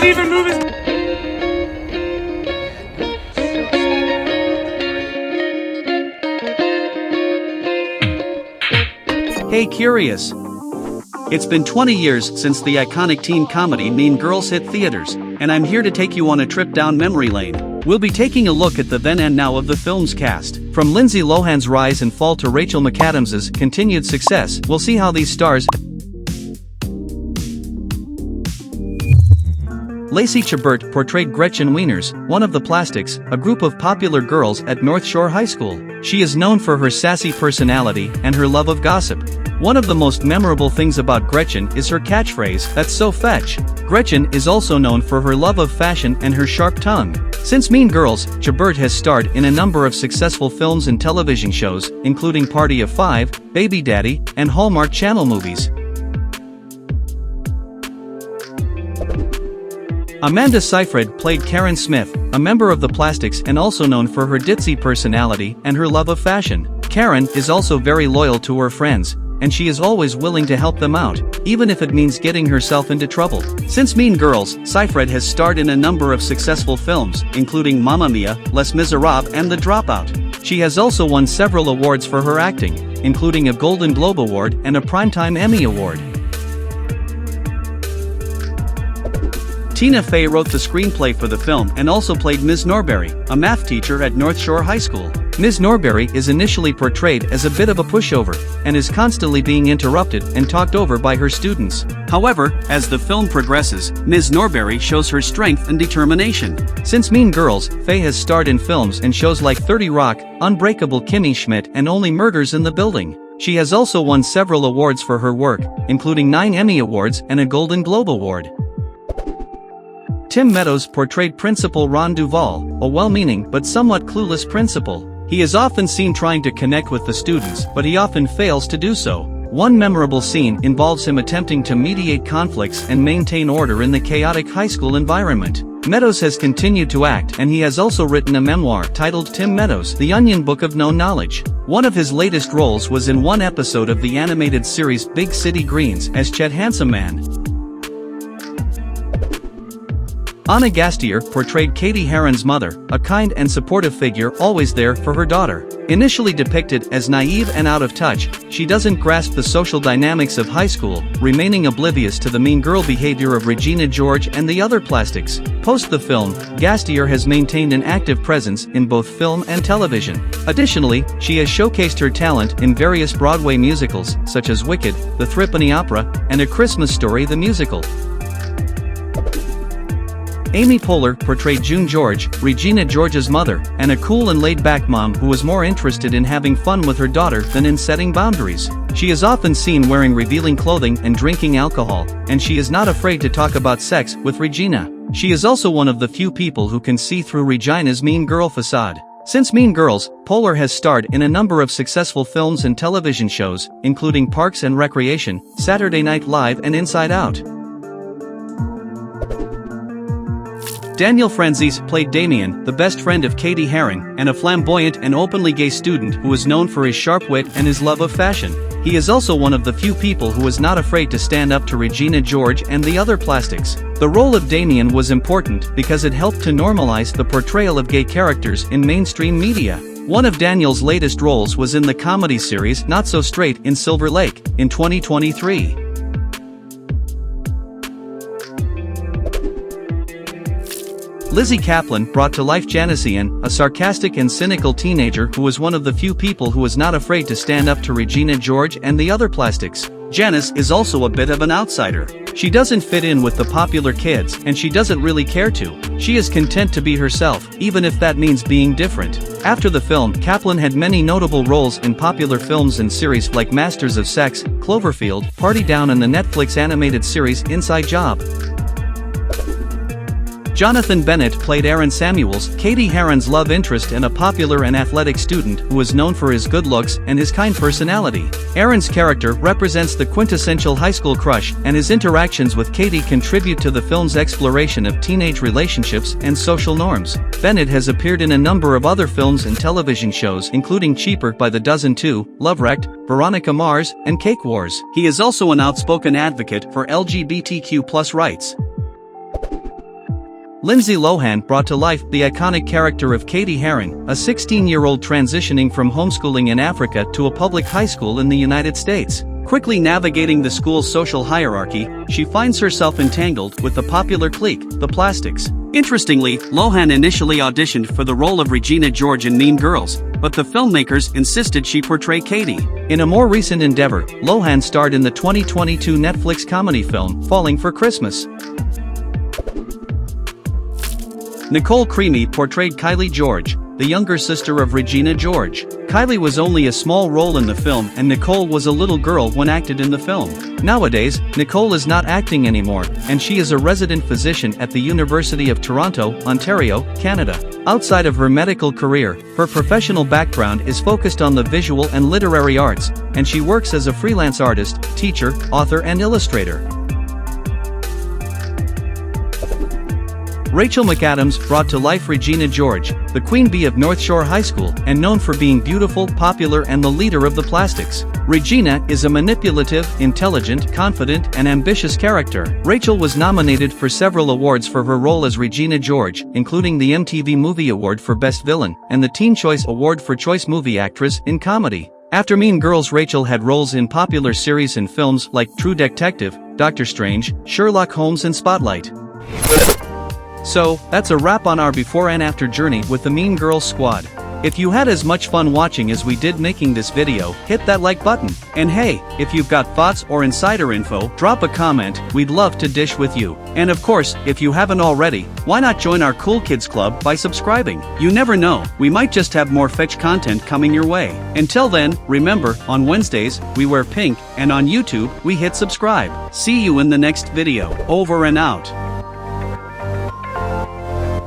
doesn't even move his... Hey Curious! It's been 20 years since the iconic teen comedy Mean Girls hit theaters, and I'm here to take you on a trip down memory lane. We'll be taking a look at the then and now of the film's cast. From Lindsay Lohan's rise and fall to Rachel McAdams' continued success, we'll see how these stars... Lacey Chabert portrayed Gretchen Wieners, one of the Plastics, a group of popular girls at North Shore High School. She is known for her sassy personality and her love of gossip. One of the most memorable things about Gretchen is her catchphrase, "That's so fetch." Gretchen is also known for her love of fashion and her sharp tongue. Since Mean Girls, Chabert has starred in a number of successful films and television shows, including Party of Five, Baby Daddy, and Hallmark Channel movies. Amanda Seyfried played Karen Smith, a member of the Plastics and also known for her ditzy personality and her love of fashion. Karen is also very loyal to her friends, and she is always willing to help them out, even if it means getting herself into trouble. Since Mean Girls, Seyfried has starred in a number of successful films, including Mamma Mia, Les Miserables and The Dropout. She has also won several awards for her acting, including a Golden Globe Award and a Primetime Emmy Award. Tina Fey wrote the screenplay for the film and also played Ms. Norbury, a math teacher at North Shore High School. Ms. Norbury is initially portrayed as a bit of a pushover, and is constantly being interrupted and talked over by her students. However, as the film progresses, Ms. Norbury shows her strength and determination. Since Mean Girls, Fey has starred in films and shows like 30 Rock, Unbreakable Kimmy Schmidt and Only Murders in the Building. She has also won several awards for her work, including 9 Emmy Awards and a Golden Globe Award. Tim Meadows portrayed Principal Ron Duvall, a well-meaning but somewhat clueless principal. He is often seen trying to connect with the students, but he often fails to do so. One memorable scene involves him attempting to mediate conflicts and maintain order in the chaotic high school environment. Meadows has continued to act, and he has also written a memoir titled Tim Meadows, The Onion Book of Known Knowledge. One of his latest roles was in one episode of the animated series Big City Greens as Chet Handsome Man. Gasteyer portrayed Cady Heron's mother, a kind and supportive figure always there for her daughter. Initially depicted as naive and out of touch, she doesn't grasp the social dynamics of high school, remaining oblivious to the mean girl behavior of Regina George and the other Plastics. Post the film, Gasteyer has maintained an active presence in both film and television. Additionally, she has showcased her talent in various Broadway musicals, such as Wicked, The Threepenny Opera, and A Christmas Story the Musical. Amy Poehler portrayed June George, Regina George's mother, and a cool and laid-back mom who was more interested in having fun with her daughter than in setting boundaries. She is often seen wearing revealing clothing and drinking alcohol, and she is not afraid to talk about sex with Regina. She is also one of the few people who can see through Regina's mean girl facade. Since Mean Girls, Poehler has starred in a number of successful films and television shows, including Parks and Recreation, Saturday Night Live and Inside Out. Daniel Franzese played Damian, the best friend of Cady Heron, and a flamboyant and openly gay student who is known for his sharp wit and his love of fashion. He is also one of the few people who is not afraid to stand up to Regina George and the other Plastics. The role of Damian was important because it helped to normalize the portrayal of gay characters in mainstream media. One of Daniel's latest roles was in the comedy series Not So Straight in Silver Lake, in 2023. Lizzy Caplan brought to life Janis, a sarcastic and cynical teenager who was one of the few people who was not afraid to stand up to Regina George and the other Plastics. Janis is also a bit of an outsider. She doesn't fit in with the popular kids and she doesn't really care to. She is content to be herself, even if that means being different. After the film, Caplan had many notable roles in popular films and series like Masters of Sex, Cloverfield, Party Down and the Netflix animated series Inside Job. Jonathan Bennett played Aaron Samuels, Cady Heron's love interest and a popular and athletic student who is known for his good looks and his kind personality. Aaron's character represents the quintessential high school crush, and his interactions with Cady contribute to the film's exploration of teenage relationships and social norms. Bennett has appeared in a number of other films and television shows including Cheaper by the Dozen 2, Love Wrecked, Veronica Mars, and Cake Wars. He is also an outspoken advocate for LGBTQ+ rights. Lindsay Lohan brought to life the iconic character of Betsy Heron, a 16-year-old transitioning from homeschooling in Africa to a public high school in the United States. Quickly navigating the school's social hierarchy, she finds herself entangled with the popular clique, the Plastics. Interestingly, Lohan initially auditioned for the role of Regina George in Mean Girls, but the filmmakers insisted she portray Cady. In a more recent endeavor, Lohan starred in the 2022 Netflix comedy film, Falling for Christmas. Nicole Crimi portrayed Kylie George, the younger sister of Regina George. Kylie was only a small role in the film and Nicole was a little girl when acted in the film. Nowadays, Nicole is not acting anymore, and she is a resident physician at the University of Toronto, Ontario, Canada. Outside of her medical career, her professional background is focused on the visual and literary arts, and she works as a freelance artist, teacher, author and illustrator. Rachel McAdams brought to life Regina George, the queen bee of North Shore High School, and known for being beautiful, popular and the leader of the Plastics. Regina is a manipulative, intelligent, confident and ambitious character. Rachel was nominated for several awards for her role as Regina George, including the MTV Movie Award for Best Villain, and the Teen Choice Award for Choice Movie Actress in Comedy. After Mean Girls, Rachel had roles in popular series and films like True Detective, Doctor Strange, Sherlock Holmes and Spotlight. So, that's a wrap on our before and after journey with the Mean Girls squad. If you had as much fun watching as we did making this video, hit that like button. And hey, if you've got thoughts or insider info, drop a comment, we'd love to dish with you. And of course, if you haven't already, why not join our Cool Kids Club by subscribing? You never know, we might just have more fetch content coming your way. Until then, remember, on Wednesdays, we wear pink, and on YouTube, we hit subscribe. See you in the next video. Over and out.